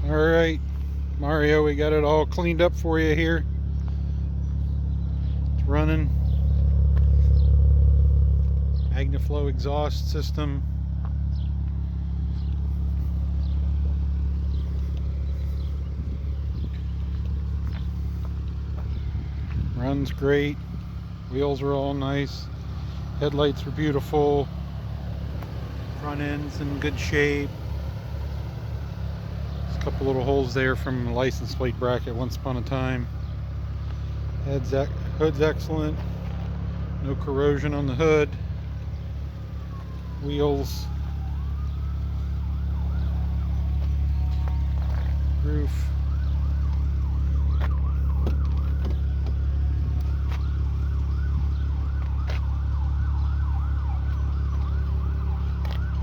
Alright, Mario, we got it all cleaned up for you here. It's running. Magnaflow exhaust system. Runs great. Wheels are all nice. Headlights are beautiful. Front end's in good shape. There's a couple little holes there from the license plate bracket once upon a time. Hood's excellent. No corrosion on the hood. Wheels. Roof.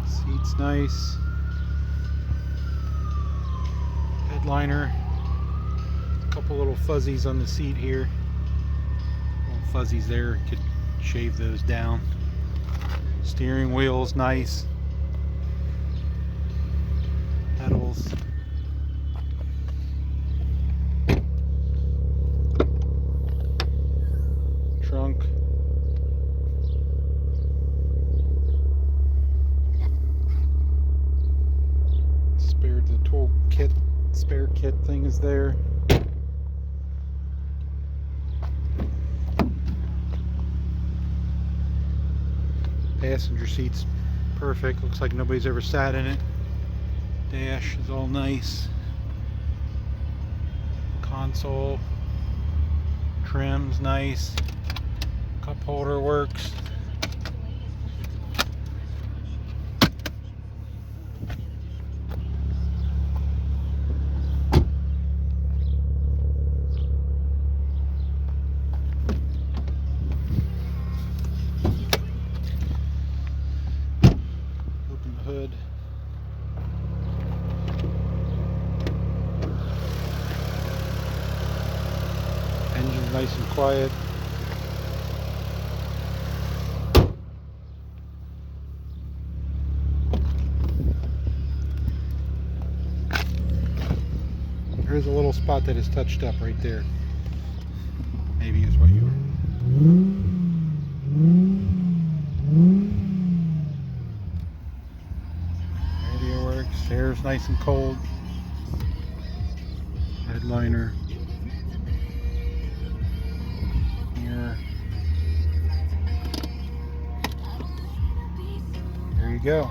Seat's nice. Headliner. A couple little fuzzies on the seat here. Little fuzzies there. Could shave those down. Steering wheel's nice. Pedals. Trunk. The tool kit, spare kit thing is there. Passenger seat's perfect. Looks like nobody's ever sat in it. Dash is all nice. Console trim's nice. Cup holder works. Hood. Engine's nice and quiet. There's a little spot that is touched up right there. Maybe is what you were. Air's nice and cold. Headliner. Mirror. There you go.